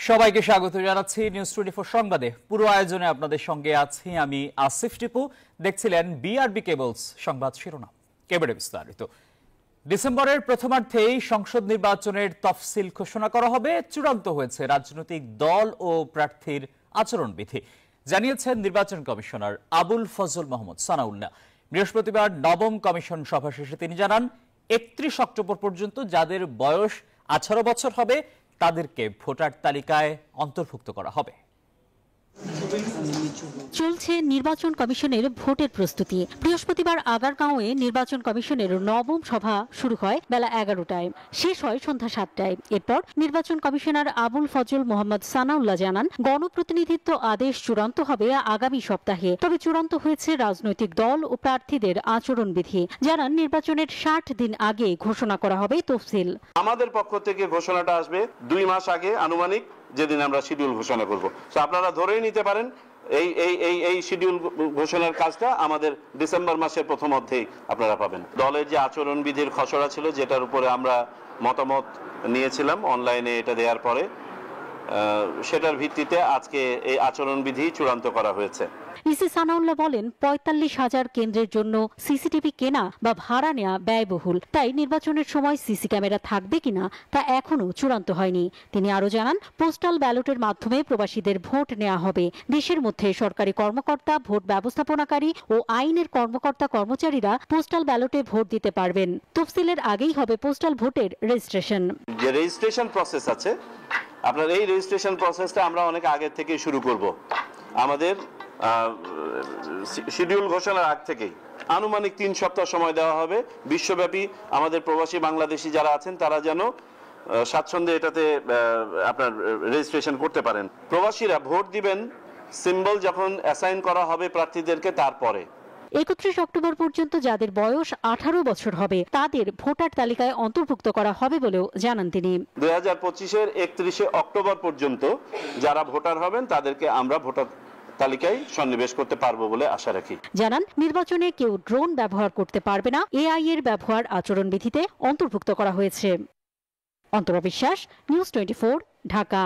সবাইকে স্বাগত জানাচ্ছি নিউজ 24 সংবাদে। পুরো আয়োজনে আপনাদের সঙ্গে আছি আমি আসিফ টিপু। দেখছিলেন বিআরবি কেবলস সংবাদ শিরোনাম, এবারে বিস্তারিত। ডিসেম্বরের প্রথমার্ধেই সংসদ নির্বাচনের তফসিল ঘোষণা করা হবে। চূড়ান্ত হয়েছে রাজনৈতিক দল ও প্রার্থীর আচরণবিধি, জানিয়েছেন নির্বাচন কমিশনার আবুল ফজল মোহাম্মদ সানাউল্লাহ। বৃহস্পতিবার নবম কমিশন সভা শেষে তিনি জানান, 31 অক্টোবর পর্যন্ত যাদের বয়স 18 বছর হবে তাদেরকে ভোটার তালিকায় অন্তর্ভুক্ত করা হবে। চলছে নির্বাচন কমিশনের ভোটের প্রস্তুতি। বৃহস্পতিবার আগারগাঁওয়ে নির্বাচন কমিশনের নবম সভা শুরু হয় বেলা 11টায়, শেষ হয় সন্ধ্যা 7টায়। এরপর নির্বাচন কমিশনার আবুল ফজল মোহাম্মদ সানাউল্লাহ জানান, গণপ্রতিনিধিত্ব আদেশ চূড়ান্ত হবে আগামী সপ্তাহে। তবে চূড়ান্ত হয়েছে রাজনৈতিক দল ও প্রার্থীদের আচরণবিধি। জানান, নির্বাচনের 60 দিন আগে ঘোষণা করা হবে তফসিল। আমাদের পক্ষ থেকে ঘোষণাটা আসবে 2 মাস আগে, আনুমানিক যেদিন আমরা শিডিউল ঘোষণা করব। তো আপনারা ধরেই নিতে পারেন এই শিডিউল ঘোষণার কাজটা আমাদের ডিসেম্বর মাসের প্রথম অর্ধেই আপনারা পাবেন। দলের যে আচরণবিধির খসড়া ছিল, যেটার উপরে আমরা মতামত নিয়েছিলাম অনলাইনে, এটা দেওয়ার পরে সেটার ভিত্তিতে আজকে এই আচরণবিধি চূড়ান্ত করা হয়েছে। ইসি সানাউল্লাহ বলেন, 45,000 কেন্দ্রের জন্য সিসিটিভি কেনা বা ভাড়া নেওয়া ব্যয়বহুল। তাই নির্বাচনের সময় সিসি ক্যামেরা থাকবে কিনা তা এখনো চূড়ান্ত হয়নি। তিনি আরো জানান, পোস্টাল ব্যালটের মাধ্যমে প্রবাসীদের ভোট নেওয়া হবে। দেশের মধ্যে সরকারি কর্মকর্তা, ভোট ব্যবস্থাপনাকারী ও আইনের কর্মকর্তা কর্মচারীরা পোস্টাল ব্যালটে ভোট দিতে পারবেন। তফসিলের আগেই হবে পোস্টাল ভোটের রেজিস্ট্রেশন। যে রেজিস্ট্রেশন প্রসেস আছে, আপনার এই রেজিস্ট্রেশন প্রসেসটা আমরা অনেক আগে থেকে শুরু করব। আমাদের শিডিউল ঘোষণার আগ থেকেই আনুমানিক 3 সপ্তাহ সময় দেওয়া হবে। বিশ্বব্যাপী আমাদের প্রবাসী বাংলাদেশি যারা আছেন তারা যেন স্বাচ্ছন্দ্যে এটাতে আপনার রেজিস্ট্রেশন করতে পারেন। প্রবাসীরা ভোট দিবেন সিম্বল যখন অ্যাসাইন করা হবে প্রার্থীদেরকে, তারপরে 31 অক্টোবর পর্যন্ত যাদের বয়স 18 বছর হবে তাদের ভোটার তালিকায় অন্তর্ভুক্ত করা হবে বলেও জানান তিনি। 2025-এর 31 অক্টোবর পর্যন্ত যারা ভোটার হবেন তাদেরকে আমরা ভোটার তালিকায় সন্নিবেশ করতে পারবো বলে আশা রাখি। জানান, নির্বাচনে কেউ ড্রোন ব্যবহার করতে পারবে না। এআই এর ব্যবহার আচরণবিধিতে অন্তর্ভুক্ত করা হয়েছে। অন্তরা বিশ্বাস, নিউজ 24, ঢাকা।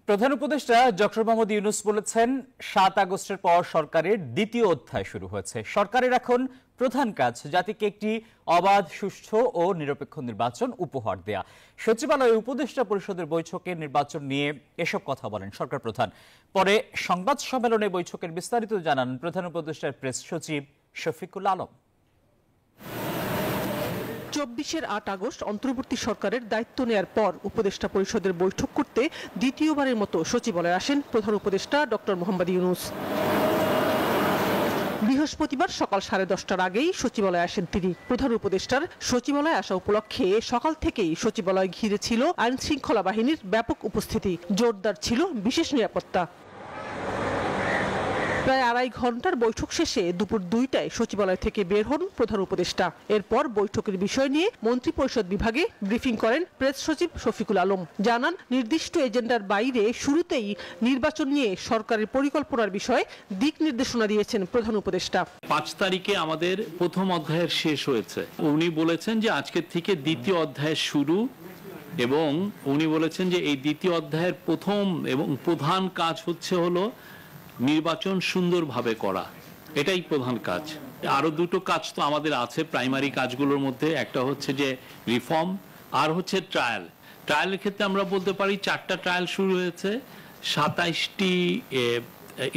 প্রধান উপদেষ্টা ডক্টর মোহাম্মদ ইউনূস বলেছেন, 7 আগস্টের পর সরকারের দ্বিতীয় অধ্যায় শুরু হয়েছে। সরকারের এখন প্রধান কাজ জাতিকে একটি অবাধ, সুষ্ঠু ও নিরপেক্ষ নির্বাচন উপহার দেয়া। সচিবালয়ে উপদেষ্টা পরিষদের বৈঠকে নির্বাচন নিয়ে এসব কথা বলেন সরকার প্রধান। পরে সংবাদ সম্মেলনে বৈঠকের বিস্তারিত জানান প্রধান উপদেষ্টার প্রেস সচিব শফিকুল আলম। 24-এর 8 আগস্ট অন্তর্বর্তী সরকারের দায়িত্ব নেয়ার পর উপদেষ্টা পরিষদের বৈঠক করতে দ্বিতীয়বারের মতো সচিবালয়ে আসেন প্রধান উপদেষ্টা ডক্টর মোহাম্মদ ইউনূস। বৃহস্পতিবার সকাল 10:30টার আগেই সচিবালয়ে আসেন তিনি। প্রধান উপদেষ্টার সচিবালয়ে আসা উপলক্ষে সকাল থেকেই সচিবালয় ঘিরে ছিল আইন শৃঙ্খলা বাহিনীর ব্যাপক উপস্থিতি। জোরদার ছিল বিশেষ নিরাপত্তা। প্রায় 2.5 ঘন্টার বৈঠক শেষে দুপুর 2টায় সচিবালয় থেকে বের হন প্রধান উপদেষ্টা। এরপর বৈঠকের বিষয় নিয়ে মন্ত্রিপরিষদ বিভাগে ব্রিফিং করেন প্রেস সচিব শফিকুল আলম। জানান, নির্দিষ্ট এজেন্ডার বাইরে শুরুতেই নির্বাচন নিয়ে সরকারের পরিকল্পনার বিষয়ে দিক নির্দেশনা দিয়েছেন প্রধান উপদেষ্টা। 5 তারিখে আমাদের প্রথম অধ্যায়ের শেষ হয়েছে। উনি বলেছেন যে আজকের থেকে দ্বিতীয় অধ্যায়ের শুরু, এবং উনি বলেছেন যে এই দ্বিতীয় অধ্যায়ের প্রথম এবং প্রধান কাজ হলো নির্বাচন সুন্দরভাবে করা। এটাই প্রধান কাজ। আরো 2টো কাজ তো আমাদের আছে প্রাইমারি কাজগুলোর মধ্যে। একটা হচ্ছে যে রিফর্ম, আর হচ্ছে ট্রায়াল। ট্রায়ালের ক্ষেত্রে আমরা বলতে পারি 4টা ট্রায়াল শুরু হয়েছে, 27টি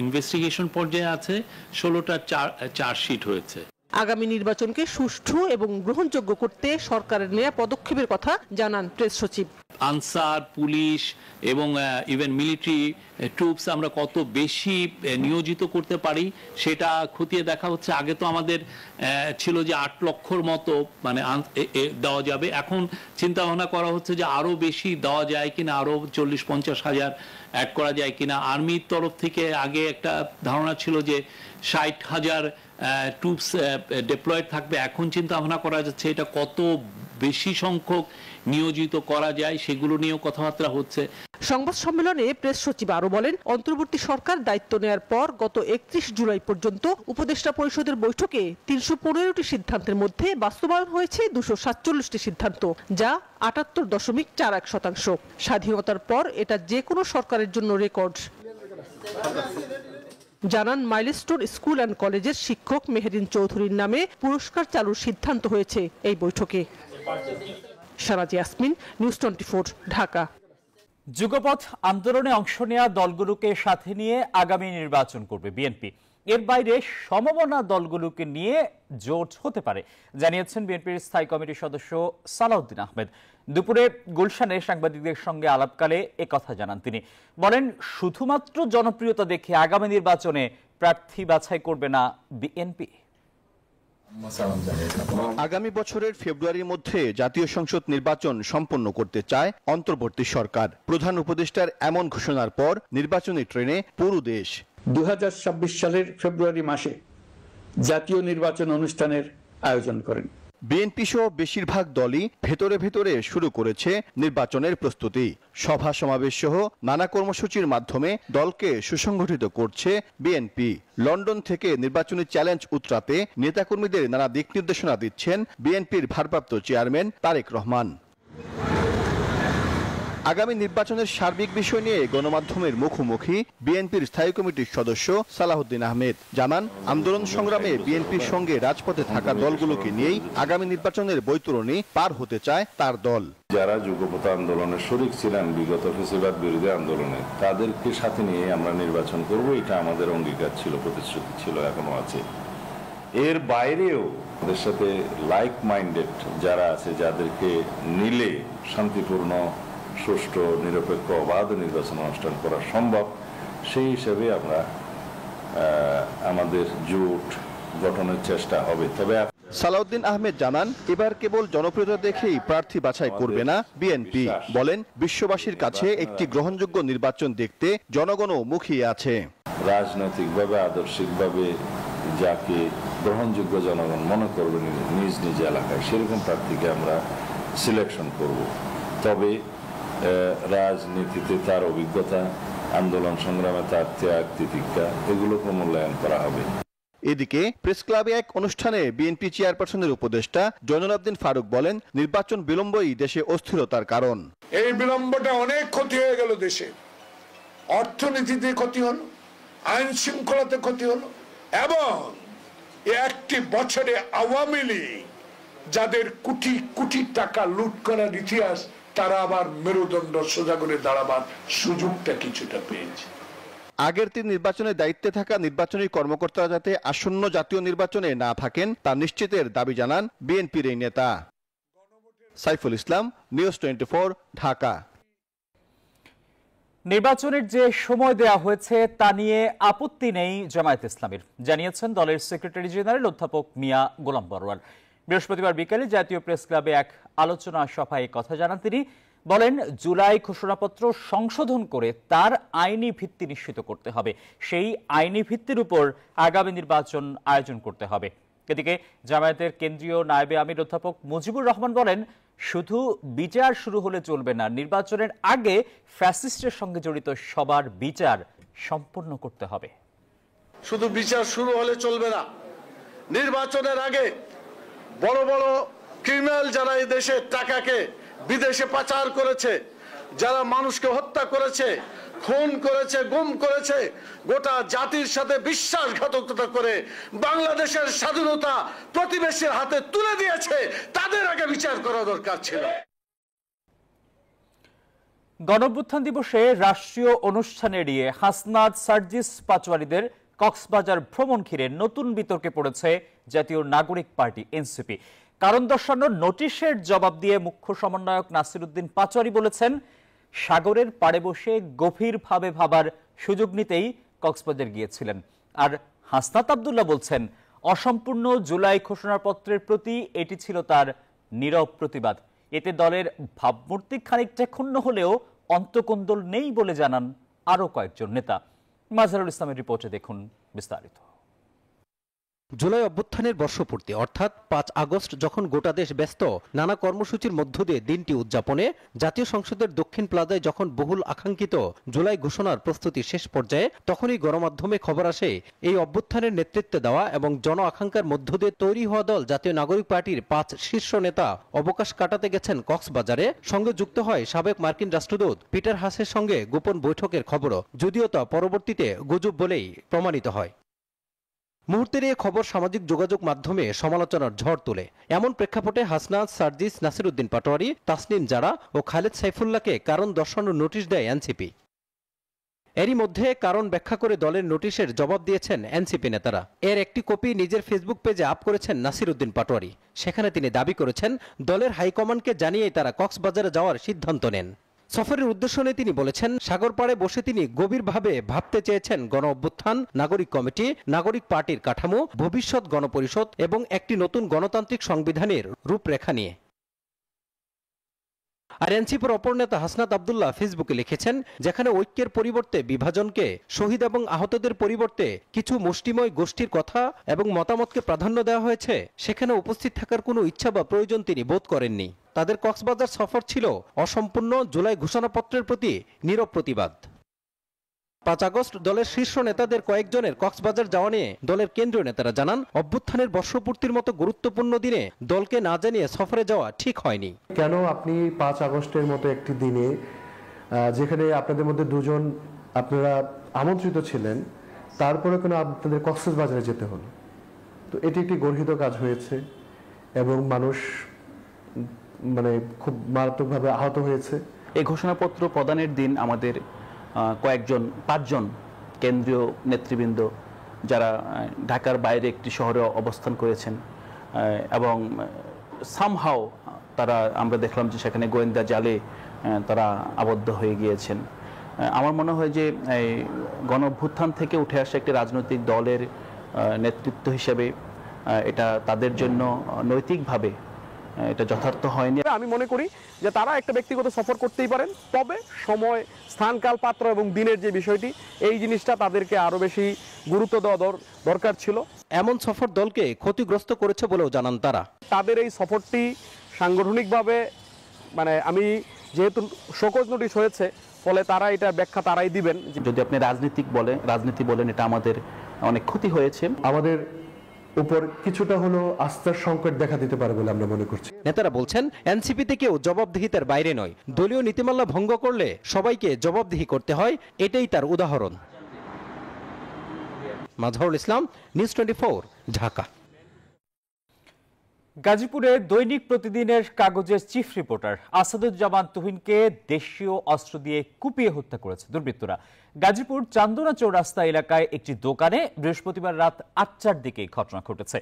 ইনভেস্টিগেশন পর্যায়ে আছে, 16টা চার্জশিট হয়েছে। আগামী নির্বাচনকে সুষ্ঠু এবং গ্রহণযোগ্য করতে সরকারের নেয়া পদক্ষেপের কথা জানান প্রেস সচিব। আনসার, পুলিশ এবং ইভেন মিলিটারি ট্রুপস আমরা কত বেশি নিয়োজিত করতে পারি সেটা খতিয়ে দেখা হচ্ছে। আগে তো আমাদের ছিল যে 8 লক্ষর মতো মানে দেওয়া যাবে। এখন চিন্তা ভাবনা করা হচ্ছে যে আরো বেশি দেওয়া যায় কিনা, আরো 40-50 হাজার অ্যাড করা যায় কিনা। আর্মির তরফ থেকে আগে একটা ধারণা ছিল যে 60,000 ট্রুপস ডিপ্লয়েড থাকবে। এখন চিন্তা ভাবনা করা যাচ্ছে এটা কত বেশি সংখ্যক নিয়োজিত করা যায় সেগুলো নিয়েও কথাবার্তা হচ্ছে। সংবাদ সম্মেলনে প্রেস সচিব আরো বলেন, অন্তর্বর্তী সরকার দায়িত্ব নেয়ার পর গত 31 জুলাই পর্যন্ত উপদেষ্টা পরিষদের বৈঠকে 315টি সিদ্ধান্তের মধ্যে বাস্তবায়ন হয়েছে 247টি সিদ্ধান্ত, যা 78.41%। স্বাধীনতার পর এটা যে কোনো সরকারের জন্য রেকর্ড। জানান মাইলস্টোন স্কুল অ্যান্ড কলেজের শিক্ষক মেহেরিন চৌধুরীর নামে পুরস্কার চালুর সিদ্ধান্ত হয়েছে এই বৈঠকে। সারাজি ইয়াসমিন, নিউজ 24, ঢাকা। যুগপথ আন্দোলনে অংশ নেওয়া দলগুলোকে সাথে নিয়ে আগামী নির্বাচন করবে বিএনপি। এর বাইরে সমমনা দলগুলোকে নিয়ে জোট হতে পারে জানিয়েছেন বিএনপির স্থায়ী কমিটির সদস্য সালাউদ্দিন আহমেদ। দুপুরে গুলশানে সাংবাদিকদের সঙ্গে আলাপকালে একথা জানান তিনি। বলেন, শুধুমাত্র জনপ্রিয়তা দেখে আগামী নির্বাচনে প্রার্থী বাছাই করবে না বিএনপি। আগামী বছরের ফেব্রুয়ারির মধ্যে জাতীয় সংসদ নির্বাচন সম্পন্ন করতে চায় অন্তর্বর্তী সরকার। প্রধান উপদেষ্টার এমন ঘোষণার পর নির্বাচনী ট্রেনে পুরো দেশ। 2026 সালের ফেব্রুয়ারি মাসে জাতীয় নির্বাচন অনুষ্ঠানের আয়োজন করেন। বিএনপি সহ বেশিরভাগ দলই ভেতরে ভেতরে শুরু করেছে নির্বাচনের প্রস্তুতি। সভা সমাবেশ সহ নানা কর্মসূচির মাধ্যমে দলকে সুসংগঠিত করছে বিএনপি। লন্ডন থেকে নির্বাচনী চ্যালেঞ্জ উতরাতে নেতাকর্মীদের নানা দিক নির্দেশনা দিচ্ছেন বিএনপির ভারপ্রাপ্ত চেয়ারম্যান তারেক রহমান। আগামী নির্বাচনের সার্বিক বিষয় নিয়ে গণমাধ্যমের মুখোমুখি বিএনপির স্থায়ী কমিটির সদস্য সালাউদ্দিন আহমেদ জানান, আন্দোলন সংগ্রামে বিএনপির সঙ্গে রাজপথে থাকা দলগুলোকে নিয়েই আগামী নির্বাচনের বৈতরণী পার হতে চায় তার দল। যারা যুগপথ আন্দোলনের শরিক ছিলেন বিগত ফ্যাসিবাদ বিরোধী আন্দোলনে, তাদেরকে সাথে নিয়ে আমরা নির্বাচন করব, এটা আমাদের অঙ্গীকার ছিল, প্রতিশ্রুতি ছিল, এখনো আছে। এর বাইরেও আমাদের সাথে লাইক মাইন্ডেড যারা আছে, যাদেরকে নিলে শান্তিপূর্ণ, সুষ্ঠু, নিরপেক্ষ, অবাধ নির্বাচন অনুষ্ঠান করা সম্ভব, সেই হিসাবে আমরা আমাদের জোট গঠনের চেষ্টা হবে। তবে সালাউদ্দিন আহমেদ জানান, এবার কেবল জনপ্রিয়তা দেখেই প্রার্থী বাছাই করবে না বিএনপি। বলেন, বিশ্ববাসীর কাছে একটি গ্রহণযোগ্য নির্বাচন দেখতে জনগণও মুখিয়ে আছে। রাজনৈতিকভাবে, আদর্শিকভাবে যাকে গ্রহণযোগ্য জনগণ মনে করবে নিজ নিজ এলাকায়, সেরকম প্রার্থীকে আমরা সিলেকশন করব। তবে রাজনীতিতে তার অভিজ্ঞতা, আন্দোলন সংগ্রামে তার ত্যাগ, তিতিক্ষা, এগুলোকে মূল্যায়ন করা হবে। এদিকে প্রেস ক্লাবে এক অনুষ্ঠানে বিএনপি চেয়ারপারসনের উপদেষ্টা জয়নুল আবদিন ফারুক বলেন, নির্বাচন বিলম্বই দেশে অস্থিরতার কারণ। এই বিলম্বটা অনেক ক্ষতি হয়ে গেল দেশে। অর্থনীতিতে ক্ষতি হলো, আইন শৃঙ্খলাতে ক্ষতি হলো, এবং একটি বছরে আওয়ামী লীগ যাদের কোটি কোটি টাকা লুট করার ইতিহাস, তারা আবার মেরুদণ্ড সোজা করে দাঁড়াবার সুযোগটা কিছুটা পেয়েছে। আগের 3 নির্বাচনের দায়িত্বে থাকা নির্বাচনী কর্মকর্তারা যাতে আসন্ন জাতীয় নির্বাচনে না থাকেন তা নিশ্চিতের দাবি জানান বিএনপির এই নেতা। সাইফুল ইসলাম, নিউজ 24, ঢাকা। নির্বাচনের যে সময় দেয়া হয়েছে তা নিয়ে আপত্তি নেই জামায়াত ইসলামীর, জানিয়েছেন দলের সেক্রেটারি জেনারেল অধ্যাপক মিয়া গোলাম পরোয়ার। বৃহস্পতিবার বিকেলে জাতীয় প্রেস ক্লাবে এক আলোচনা সভায় কথা জানান তিনি। বলেন, জুলাই ঘোষণাপত্র সংশোধন করে তার আইনি ভিত্তি নিশ্চিত করতে হবে, সেই আইনি ভিত্তির উপর আগামী নির্বাচন আয়োজন করতে হবে। এদিকে জামায়াতের কেন্দ্রীয় নায়েবে আমির অধ্যাপক মুজিবুর রহমান বলেন, শুধু বিচার শুরু হলে চলবে না, নির্বাচনের আগে ফ্যাসিস্টের সঙ্গে জড়িত সবার বিচার সম্পন্ন করতে হবে। শুধু বিচার শুরু হলে চলবে না, নির্বাচনের আগে বড় বড় ক্রিমিনাল যারা এই দেশের টাকাকে বিদেশে পাচার করেছে, যারা মানুষকে হত্যা করেছে, খুন করেছে, গুম করেছে, গোটা জাতির সাথে বিশ্বাসঘাতকতা করে বাংলাদেশের স্বাধীনতা প্রতিবেশীর হাতে তুলে দিয়েছে, তাদের আগে বিচার করা দরকার ছিল। গণঅভ্যুত্থান দিবসে রাষ্ট্রীয় অনুষ্ঠান এড়িয়ে হাসনাত সার্জিস পাটোয়ারিদের কক্সবাজার ভ্রমণ ঘিরে নতুন বিতর্কে পড়েছে জাতীয় নাগরিক পার্টি এনসিপি। কারণ দর্শানোর নোটিশের জবাব দিয়ে মুখ্য সমন্বয়ক নাসির উদ্দিন পাটোয়ারি বলেছেন, সাগরের পাড়ে বসে গভীরভাবে ভাবার সুযোগ নিতেই কক্সবাজার গিয়েছিলেন। আর হাসনাত আব্দুল্লাহ বলছেন, অসম্পূর্ণ জুলাই ঘোষণাপত্রের প্রতি এটি ছিল তার নীরব প্রতিবাদ। এতে দলের ভাবমূর্তি খানিকটা ক্ষুণ্ণ হলেও অন্তকোন্দল নেই বলে জানান আরো কয়েকজন নেতা। মাজহারুল ইসলামের রিপোর্টে দেখুন বিস্তারিত। জুলাই অভ্যুত্থানের বর্ষপূর্তি অর্থাৎ 5 আগস্ট যখন গোটা দেশ ব্যস্ত নানা কর্মসূচির মধ্য দিয়ে দিনটি উদযাপনে, জাতীয় সংসদের দক্ষিণ প্লাজায় যখন বহুল আকাঙ্ক্ষিত জুলাই ঘোষণার প্রস্তুতি শেষ পর্যায়ে, তখনই গণমাধ্যমে খবর আসে এই অভ্যুত্থানের নেতৃত্বে দেওয়া এবং জন আকাঙ্ক্ষার মধ্য দিয়ে তৈরি হওয়া দল জাতীয় নাগরিক পার্টির 5 শীর্ষ নেতা অবকাশ কাটাতে গেছেন কক্সবাজারে। সঙ্গে যুক্ত হয় সাবেক মার্কিন রাষ্ট্রদূত পিটার হাসের সঙ্গে গোপন বৈঠকের খবরও, যদিও তা পরবর্তীতে গুজব বলেই প্রমাণিত হয়। মুহূর্তের এই খবর সামাজিক যোগাযোগ মাধ্যমে সমালোচনার ঝড় তোলে। এমন প্রেক্ষাপটে হাসনাত, সার্জিস, নাসিরউদ্দিন পাটোয়ারি, তাসনিম জারা ও খালেদ সাইফুল্লাহকে কারণ দর্শানোর নোটিশ দেয় এনসিপি। এরই মধ্যে কারণ ব্যাখ্যা করে দলের নোটিশের জবাব দিয়েছেন এনসিপি নেতারা। এর একটি কপি নিজের ফেসবুক পেজে আপ করেছেন নাসিরউদ্দিন পাটোয়ারি। সেখানে তিনি দাবি করেছেন দলের হাইকমান্ডকে জানিয়েই তারা কক্সবাজারে যাওয়ার সিদ্ধান্ত নেন। সফরের উদ্দেশ্য নিয়ে তিনি বলেছেন, সাগর পাড়ে বসে তিনি গভীরভাবে ভাবতে চেয়েছেন গণ অভ্যুত্থান, নাগরিক কমিটি, নাগরিক পার্টির কাঠামো, ভবিষ্যৎ গণপরিষদ এবং একটি নতুন গণতান্ত্রিক সংবিধানের রূপরেখা নিয়ে। আর এনসিপির অপর নেতা হাসনাত আব্দুল্লাহ ফেসবুকে লিখেছেন, যেখানে ঐক্যের পরিবর্তে বিভাজনকে, শহীদ এবং আহতদের পরিবর্তে কিছু মুষ্টিময় গোষ্ঠীর কথা এবং মতামতকে প্রাধান্য দেওয়া হয়েছে, সেখানে উপস্থিত থাকার কোনো ইচ্ছা বা প্রয়োজন তিনি বোধ করেননি। তাদের কক্সবাজার সফর ছিল অসম্পূর্ণ জুলাই ঘোষণাপত্রের প্রতি নীরব প্রতিবাদ। 5 আগস্ট দলের শীর্ষ নেতাদের কয়েকজনের কক্সবাজার যাওয়া নিয়ে দলের কেন্দ্রীয় নেতারা জানান, অভ্যুত্থানের বর্ষপূর্তির মতো গুরুত্বপূর্ণ দিনে দলকে না জানিয়ে সফরে যাওয়া ঠিক হয়নি। কেন আপনি 5 আগস্টের মতো একটি দিনে, যেখানে আপনাদের মধ্যে দুজন আপনারা আমন্ত্রিত ছিলেন, তারপরে কেন আপনাদের কক্সবাজারে যেতে হলো? তো এটি একটি গর্হিত কাজ হয়েছে এবং মানুষ খুব মারাত্মকভাবে আহত হয়েছে। এই ঘোষণাপত্র প্রদানের দিন আমাদের 5জন কেন্দ্রীয় নেতৃবৃন্দ যারা ঢাকার বাইরে একটি শহরে অবস্থান করেছেন এবং সামহাও তারা, আমরা দেখলাম যে সেখানে গোয়েন্দা জালে তারা আবদ্ধ হয়ে গিয়েছেন। আমার মনে হয় যে এই গণ অভ্যুত্থান থেকে উঠে আসা একটি রাজনৈতিক দলের নেতৃত্ব হিসেবে এটা তাদের জন্য নৈতিকভাবে এটা যথার্থ হয়নি। আমি মনে করি যে তারা একটা ব্যক্তিগত সফর করতেই পারেন, তবে সময়, স্থান, কাল, পাত্র এবং দিনের যে বিষয়টি, এই জিনিসটা তাদেরকে আরো বেশি গুরুত্ব দেওয়া দরকার ছিল। এমন সফর দলকে ক্ষতিগ্রস্ত করেছে বলেও জানান তারা। তাদের এই সফরটি সাংগঠনিকভাবে আমি যেহেতু শোকজ নোটিশ হয়েছে, ফলে তারা এটা ব্যাখ্যা তারাই দিবেন। যদি আপনি রাজনীতি বলেন, এটা আমাদের অনেক ক্ষতি হয়েছে। আমাদের উপর কিছুটা হলো আস্থার সংকট দেখা দিতে পারে বলে আমরা মনে করছি। নেতারা বলছেন, এনসিপিতে কেউ জবাবদিহিতার বাইরে নয়। দলীয় নীতিমালা ভঙ্গ করলে সবাইকে জবাবদিহি করতে হয়, এটাই তার উদাহরণ। মাজহারুল ইসলাম, নিউজ 24, ঢাকা। গাজীপুরে দৈনিক প্রতিদিনের কাগজের চিফ রিপোর্টার আসাদুজ্জামান তুহিনকে দেশীয় অস্ত্র দিয়ে কুপিয়ে হত্যা করেছে দুর্বৃত্তরা। গাজীপুর চান্দনা চৌরাস্তা এলাকায় একটি দোকানে বৃহস্পতিবার রাত 8টার দিকে ঘটনা ঘটেছে।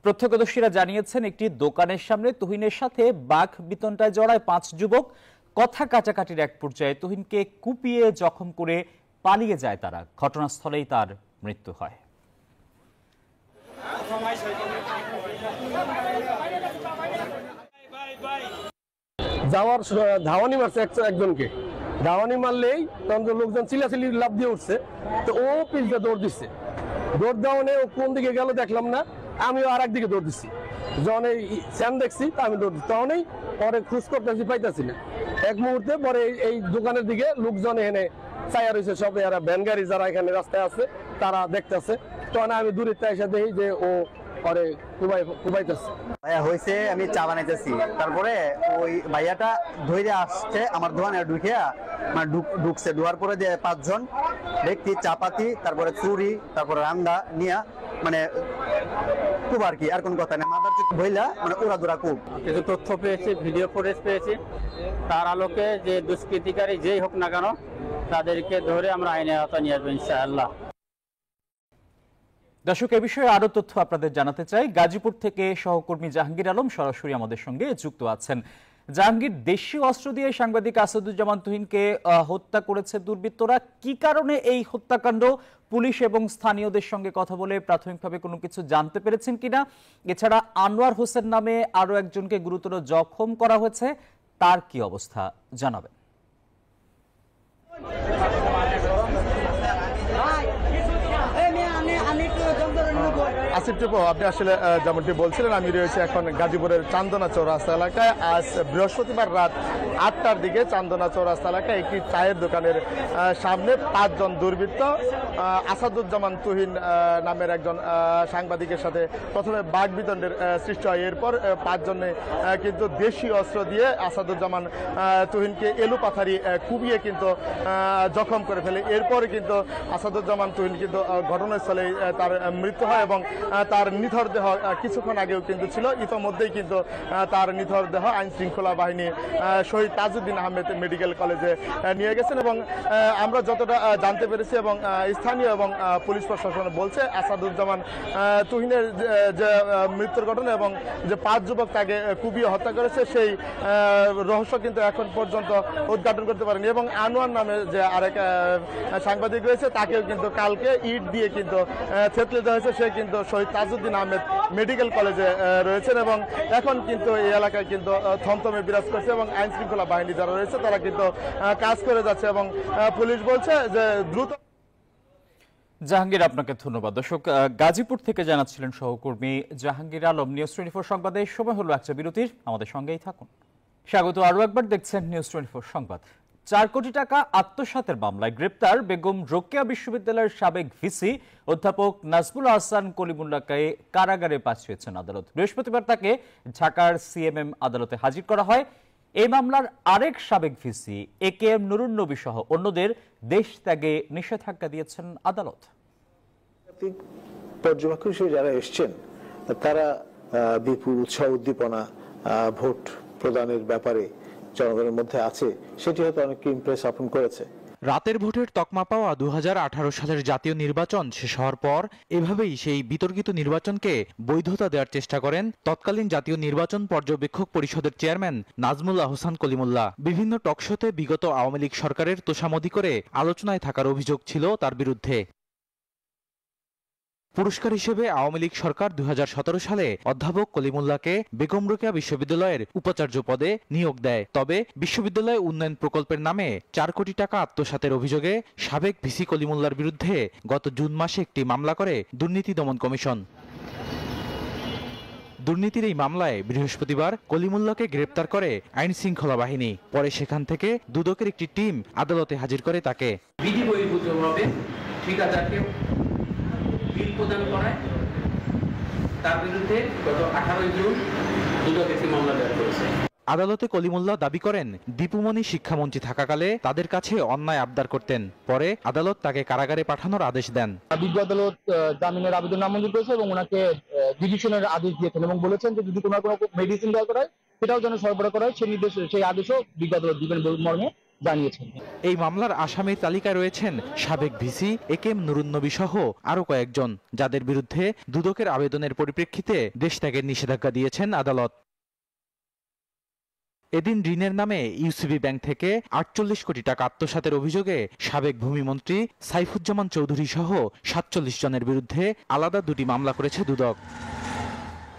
প্রত্যক্ষদর্শীরা জানিয়েছেন, একটি দোকানের সামনে তুহিনের সাথে বাঘ বিতণ্ডায় জড়ায় 5 যুবক। কথা কাটাকাটির এক পর্যায়ে তুহিনকে কুপিয়ে জখম করে পালিয়ে যায় তারা। ঘটনাস্থলেই তার মৃত্যু হয়। যাওয়ার ধাওয়ানি মারছে একজনকে, ধাওয়ানি মারলেই তখন লোকজন চিল্লাচিল্লি লাভ দিয়ে উঠছে, তো ও পিছনে দৌড় দিচ্ছে। দৌড় দেওয়ানে ও কোন দিকে গেল দেখলাম না, আমিও আর একদিকে দৌড় দিচ্ছি। যখন এই স্যান দেখছি তা আমি দৌড় দিচ্ছি, তখনই পরে খোঁজ করতেছি, পাইতেছি না। এক মুহূর্তে পরে এই দোকানের দিকে লোকজন এখানে চাইয়া রয়েছে, সব এরা ভ্যান গাড়ি যারা এখানে রাস্তায় আছে তারা দেখতেছে। তখন আমি দূরে এসে দেখি যে ও পরে কুবাইতেছে। ভাইয়া হয়েছে, আমি চা বানাইতেছি, তারপরে ওই ভাইয়াটা ধরে আসছে আমার দোকানে ঢুকছে। ঢুকার পরে যে 5 জন ব্যক্তি চাপাতি, তারপরে চুরি, তারপরে রান্দা নিয়ে খুব আর কি, আর কোন কথা নেই, মাদার বইলা উড়াদুরা খুব। কিছু তথ্য পেয়েছি, ভিডিও ফুটেজ পেয়েছি, তার আলোকে যে দুষ্কৃতিকারী যেই হোক না কেন তাদেরকে ধরে আমরা আইনের আওতায় নিয়ে আসবো ইনশাআল্লাহ। দর্শক, এ বিষয়ে আরো তথ্য আপনাদের জানাতে চাই। গাজীপুর থেকে সহকর্মী জাহাঙ্গীর আলম সরাসরি আমাদের সঙ্গে যুক্ত আছেন। জাহাঙ্গীর, দেশীয় অস্ত্র দিয়ে সাংবাদিক আসাদুজ্জামান তুহিনকে হত্যা করেছে দুর্বৃত্তরা। কি কারণে এই হত্যাকাণ্ড? পুলিশ এবং স্থানীয়দের সঙ্গে কথা বলে প্রাথমিকভাবে কোনো কিছু জানতে পেরেছেন কিনা? এছাড়া আনোয়ার হোসেন নামে আরো একজনকে গুরুতর জখম করা হয়েছে, তার কি অবস্থা জানাবেন। আসিফ টিপু, আপনি আসলে যেমনটি বলছিলেন, আমি রয়েছে এখন গাজীপুরের চান্দনা চৌরাস্তা এলাকায়। আজ বৃহস্পতিবার রাত 8টার দিকে চান্দনা চৌরাস্তা এলাকায় একটি চায়ের দোকানের সামনে 5 জন দুর্বৃত্ত আসাদুজ্জামান তুহিন নামের একজন সাংবাদিকের সাথে প্রথমে বাগবিতণ্ডের সৃষ্টি হয়। এরপর 5 জনে কিন্তু দেশীয় অস্ত্র দিয়ে আসাদুজ্জামান তুহিনকে এলোপাথারি কুপিয়ে কিন্তু জখম করে ফেলে। এরপরে কিন্তু আসাদুজ্জামান তুহিন কিন্তু ঘটনাস্থলে তার মৃত্যু হয় এবং তার নিথর দেহ কিছুক্ষণ আগেও কিন্তু ছিল। ইতোমধ্যেই কিন্তু তার নিথর দেহ আইন শৃঙ্খলা বাহিনী শহীদ তাজউদ্দিন আহমেদ মেডিকেল কলেজে নিয়ে গেছেন এবং আমরা যতটা জানতে পেরেছি এবং স্থানীয় এবং পুলিশ প্রশাসন বলছে, আসাদুজ্জামান তুহিনের যে মৃত্যুর ঘটনা এবং যে 5 যুবক তাকে কুপিয়ে হত্যা করেছে সেই রহস্য কিন্তু এখন পর্যন্ত উদ্ঘাটন করতে পারেনি। এবং আনোয়ার নামে যে আরেক সাংবাদিক রয়েছে তাকেও কিন্তু কালকে ইট দিয়ে কিন্তু থেতলে দেওয়া হয়েছে। সে কিন্তু শহীদ তাজউদ্দিন আহমেদ মেডিকেল কলেজে রয়েছেন এবং এখন কিন্তু এই এলাকায় কিন্তু থমথমে বিরাজ করছে এবং আইন শৃঙ্খলা বাহিনী যারা রয়েছে তারা কিন্তু কাজ করে যাচ্ছে এবং পুলিশ বলছে যে দ্রুত। জাহাঙ্গীর, আপনাকে ধন্যবাদ। দর্শক, গাজীপুর থেকে জানাচ্ছিলেন সহকর্মী জাহাঙ্গীর আলম। নিউজ 24 সংবাদে সময় হলো একটা বিরতির, আমাদের সঙ্গেই থাকুন। স্বাগত আরও একবার, দেখছেন নিউজ 24 সংবাদ। 4 কোটি টাকা আত্মসাতের মামলায় গ্রেপ্তার বেগম রোকেয়া বিশ্ববিদ্যালয়ের সাবেক ভিসি অধ্যাপক নাজমুল আহসান কলিমুল্লাহকে কারাগারে পাঠিয়েছেন আদালত। বৃহস্পতিবার তাকে ঢাকার সিএমএম আদালতে হাজির করা হয়। এই মামলার আরেক সাবেক ভিসি AKM নুরুন নবী সহ অন্যদের দেশ ত্যাগে নিষেধাজ্ঞা দিয়েছেন আদালত। পর্যবেক্ষক হিসেবে যারা এসছেন তারা বিপুল উৎসাহ উদ্দীপনা ভোট প্রদানের ব্যাপারে জনগণের মধ্যে আছে, সেটি হয়তো অনেককে ইমপ্রেস আপন করেছে। রাতের ভোটের তকমা পাওয়া 2018 সালের জাতীয় নির্বাচন শেষ হওয়ার পর এভাবেই সেই বিতর্কিত নির্বাচনকে বৈধতা দেওয়ার চেষ্টা করেন তৎকালীন জাতীয় নির্বাচন পর্যবেক্ষক পরিষদের চেয়ারম্যান নাজমুল আহসান কলিমুল্লাহ। বিভিন্ন টকশোতে বিগত আওয়ামী লীগ সরকারের তোষামদি করে আলোচনায় থাকার অভিযোগ ছিল তার বিরুদ্ধে। পুরস্কার হিসেবে আওয়ামী লীগ সরকার 2017 সালে অধ্যাপক কলিমুল্লাহকে বেগম রোকেয়া বিশ্ববিদ্যালয়ের উপাচার্য পদে নিয়োগ দেয়। তবে বিশ্ববিদ্যালয় উন্নয়ন প্রকল্পের নামে 4 কোটি টাকা আত্মসাতের অভিযোগে সাবেক ভিসি কলিমুল্লাহর বিরুদ্ধে গত জুন মাসে একটি মামলা করে দুর্নীতি দমন কমিশন। দুর্নীতির এই মামলায় বৃহস্পতিবার কলিমুল্লাহকে গ্রেপ্তার করে আইন শৃঙ্খলা বাহিনী। পরে সেখান থেকে দুদকের একটি টিম আদালতে হাজির করে তাকে। বিধি বহির্ভূতভাবে ঠিকাদারকে বিল প্রদান করায় তার বিরুদ্ধে গত 18 জুন দুদক একটি মামলা দায়ের করেছে। আদালতে কলিমুল্লাহ দাবি করেন দীপুমণি শিক্ষামন্ত্রী থাকাকালে তাদের কাছে অন্যায় আবদার করতেন। পরে আদালত তাকে কারাগারে পাঠানোর আদেশ দেন। বিজ্ঞ আদালত জামিনের আবেদন নামঞ্জুর করেছে এবং ওনাকে ডিভিশনের আদেশ দিয়েছেন এবং বলেছেন যে যদি কোনো মেডিসিন দেওয়া করা হয় সেটাও যেন সরবরাহ করা হয়, সেই নির্দেশ সেই আদেশও বিজ্ঞ আদালত দিবেন মর্মে জানিয়েছেন। এই মামলার আসামির তালিকায় রয়েছেন সাবেক ভিসি AKM নুরুন নবী সহ আরো কয়েকজন, যাদের বিরুদ্ধে দুদকের আবেদনের পরিপ্রেক্ষিতে দেশ ত্যাগের নিষেধাজ্ঞা দিয়েছেন আদালত। এদিন ঋণের নামে ইউসিবি ব্যাংক থেকে 48 কোটি টাকা আত্মসাতের অভিযোগে সাবেক ভূমিমন্ত্রী সাইফুজ্জামান চৌধুরী সহ 47 জনের বিরুদ্ধে আলাদা 2টি মামলা করেছে দুদক।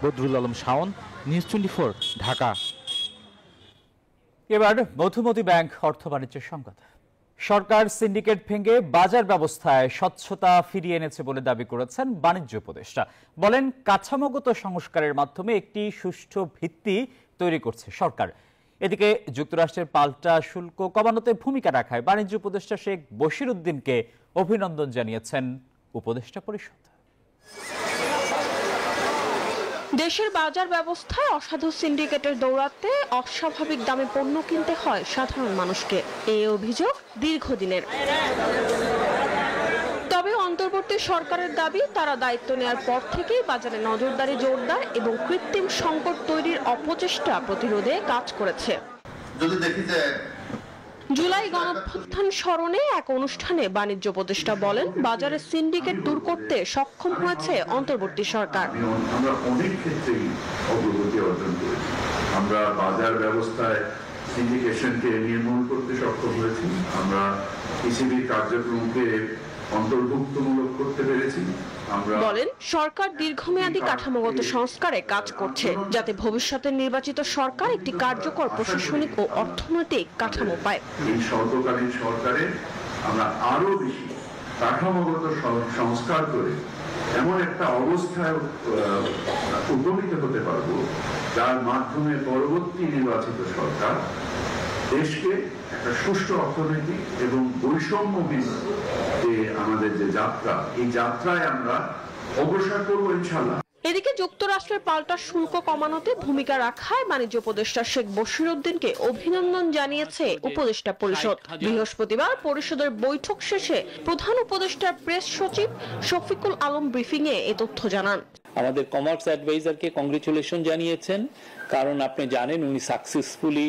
বদরুল আলম শাওন, নিউজ 24, ঢাকা। এবার মধুমতি ব্যাংক অর্থ বাণিজ্যের সংবাদ। সরকার সিন্ডিকেট ভেঙে বাজার ব্যবস্থায় স্বচ্ছতা ফিরিয়ে এনেছে বলে দাবি করেছেন বাণিজ্য উপদেষ্টা। বলেন, কাঠামোগত সংস্কারের মাধ্যমে একটি সুষ্ঠু ভিত্তি তৈরি করছে সরকার। এদিকে যুক্তরাষ্ট্রের পাল্টা শুল্ক কমানোতে ভূমিকা রাখায় বাণিজ্য উপদেষ্টা শেখ বশির উদ্দিনকে অভিনন্দন জানিয়েছেন উপদেষ্টা পরিষদ। দেশের বাজার ব্যবস্থায় অসাধু সিন্ডিকেটের দৌরাত্মে অস্বাভাবিক দামে পণ্য কিনতে হয় সাধারণ মানুষকে, এই অভিযোগ দীর্ঘদিনের। তবে অন্তর্বর্তী সরকারের দাবি, তারা দায়িত্ব নেওয়ার পর থেকেই বাজারে নজরদারি জোরদার এবং কৃত্রিম সংকট তৈরির অপচেষ্টা প্রতিরোধে কাজ করেছে। যদি দেখি যে জুলাই গণঅভ্যুত্থান স্মরণে এক অনুষ্ঠানে বাণিজ্য উপদেষ্টা বলেন, বাজারে সিন্ডিকেট দূর করতে সক্ষম হয়েছে অন্তর্বর্তী সরকার। আমরা অনেক ক্ষেত্রেই অগ্রগতি অর্জন করেছি। আমরা বাজার ব্যবস্থায় সিন্ডিকেশনকে নির্মূল করতে সক্ষম হয়েছি। আমরা ইসিবি কার্যক্রমকে অন্তর্ভুক্তমূলক করতে পেরেছি। বলেন, সরকার দীর্ঘমেয়াদী কাঠামোগত সংস্কারে কাজ করছে, যাতে ভবিষ্যতের নির্বাচিত সরকার একটি কার্যকর প্রশাসনিক ও অর্থনৈতিক কাঠামো পায়। এই স্বল্পকালীন সরকারে আমরা আরো বেশি কাঠামোগত সংস্কার করে এমন একটা অবস্থায় উপনীত হতে পারবো যার মাধ্যমে পরবর্তী নির্বাচিত সরকার দেশকে একটা সুষ্ঠু অর্থনৈতিক এবং বৈষম্যহীন যে আমাদের যে যাত্রা, এই যাত্রায় আমরা অগ্রসর করবো ইনশাআল্লাহ। এদিকে যুক্তরাষ্ট্রের পাল্টা শুল্ক কমানোতে ভূমিকা রাখায় বাণিজ্য উপদেষ্টা শেখ বশিরউদ্দিনকে অভিনন্দন জানিয়েছে উপদেষ্টা পরিষদ। বৃহস্পতিবার পরিষদের বৈঠক শেষে প্রধান উপদেষ্টার প্রেস সচিব শফিকুল আলম ব্রিফিং এ এ তথ্য জানান। আমাদের কমার্স অ্যাডভাইজারকে কংগ্রেচুলেশন জানিয়েছেন, কারণ আপনি জানেন উনি সাকসেসফুলি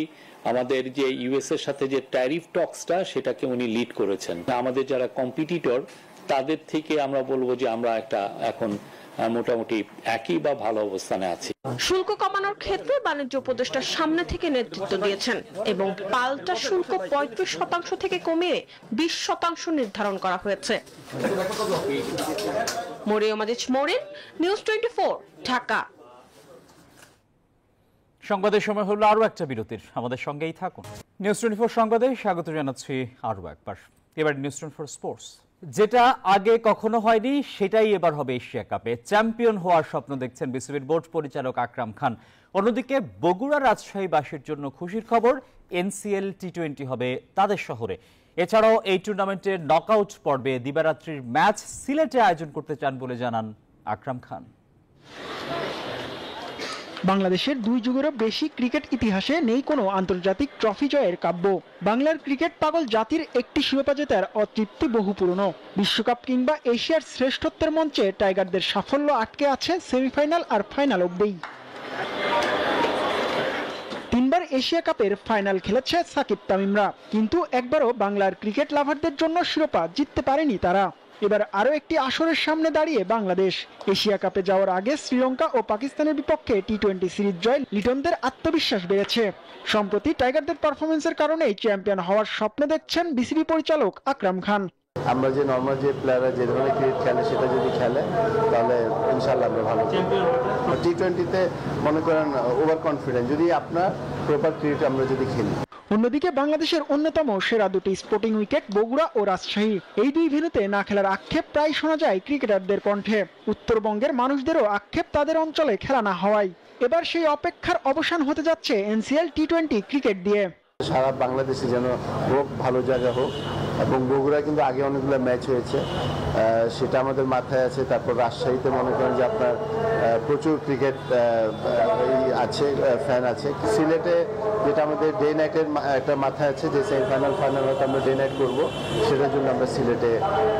আমাদের যে ইউএস এর সাথে যে ট্যারিফ টক্সটা সেটাকে উনি লিড করেছেন। আমাদের যারা কম্পিটিটর তাদের থেকে আমরা বলবো যে আমরা একটা এখন মোটামুটি একই বা ভালো অবস্থানে আছি। শুল্ক কমানোর ক্ষেত্রে বাণিজ্য উপদেষ্টার সামনে থেকে নেতৃত্ব দিয়েছেন এবং পাল্টা শুল্ক 35% থেকে কমিয়ে 20% নির্ধারণ করা হয়েছে। মরিয়ম আজিজ মরিন, নিউজ 24, ঢাকা। সংবাদের সময় হলো আরো একটা বিরতির, আমাদের সঙ্গেই থাকুন। নিউজ 24 সংবাদে স্বাগত জানাচ্ছি আরো একবার। এবার নিউজ 24 স্পোর্টস। যেটা আগে কখনো হয়নি সেটাই এবার হবে এশিয়া কাপে। চ্যাম্পিয়ন হওয়ার স্বপ্ন দেখছেন বিসিবির বোর্ড পরিচালক আকরাম খান। অন্যদিকে বগুড়া রাজশাহীবাসীর জন্য খুশির খবর, এনসিএল টি20 হবে তাদের শহরে। এছাড়াও এই টুর্নামেন্টের নকআউট পর্বে দিবারাত্রির ম্যাচ সিলেটে আয়োজন করতে চান বলে জানান আকরাম খান। বাংলাদেশের 2 যুগেরও বেশি ক্রিকেট ইতিহাসে নেই কোনো আন্তর্জাতিক ট্রফি জয়ের কাব্য। বাংলার ক্রিকেট পাগল জাতির একটি শিরোপা জেতার অতৃপ্তি বহু পুরনো। বিশ্বকাপ কিংবা এশিয়ার শ্রেষ্ঠত্বের মঞ্চে টাইগারদের সাফল্য আটকে আছে সেমিফাইনাল আর ফাইনাল অবধি। 3 বার এশিয়া কাপের ফাইনাল খেলেছে সাকিব তামিমরা, কিন্তু একবারও বাংলার ক্রিকেট লাভারদের জন্য শিরোপা জিততে পারেনি তারা। এবার আরো একটি আসরের সামনে দাঁড়িয়ে বাংলাদেশ। এশিয়া কাপে যাওয়ার আগে শ্রীলঙ্কা ও পাকিস্তানের বিপক্ষে টি20 সিরিজ জয় লিটনদের আত্মবিশ্বাস বেড়েছে। সম্প্রতি টাইগারদের পারফরমেন্সের কারণেই চ্যাম্পিয়ন হওয়ার স্বপ্ন দেখছেন বিসিবি পরিচালক আকরাম খান। আমরা যে নর্মাল যে প্লেয়াররা যে ধরনের ক্রিকেট খেলে সেটা যদি খেলে তাহলে ইনশাআল্লাহ আমরা ভালো টি20তে মনে করেন ওভার কনফিডেন্ট যদি আপনার প্রপার ক্রিকেট আমরা যদি খেলি। অন্যদিকে বাংলাদেশের অন্যতম সেরা দুটি স্পোর্টিং উইকেট বগুড়া ও রাজশাহী। এই দুই ভেন্যুতে না খেলার আক্ষেপ প্রায় শোনা যায় ক্রিকেটারদের কণ্ঠে। উত্তরবঙ্গের মানুষদেরও আক্ষেপ তাদের অঞ্চলে খেলা না হওয়ায়। এবার সেই অপেক্ষার অবসান হতে যাচ্ছে এনসিএল টি20 ক্রিকেট দিয়ে। সারা বাংলাদেশে যেন হোক, ভালো জায়গা হোক, এবং বগুড়া কিন্তু আগে অনেকগুলো ম্যাচ হয়েছে, সেটা আমাদের মাথায় আছে। তারপর রাজশাহীতে মনে করেন যে আপনার প্রচুর ক্রিকেট আছে, ফ্যান আছে। সিলেটে যেটা আমাদের ডে নাইটের একটা মাথায় আছে যে সেমিফাইনাল ফাইনাল হয়তো আমরা ডে নাইট করবো, সেটার জন্য আমরা সিলেটে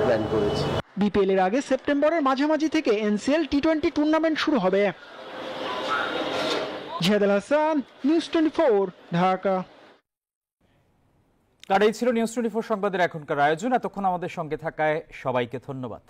প্ল্যান করেছি। বিপিএল এর আগে সেপ্টেম্বরের মাঝামাঝি থেকে এনসিএল টি20 টুর্নামেন্ট শুরু হবে। জিহাদ হাসান, নিউজ 24, ঢাকা। আর এই ছিল নিউজ 24 সংবাদের এখনকার আয়োজন। এতক্ষণ আমাদের সঙ্গে থাকায় সবাইকে ধন্যবাদ।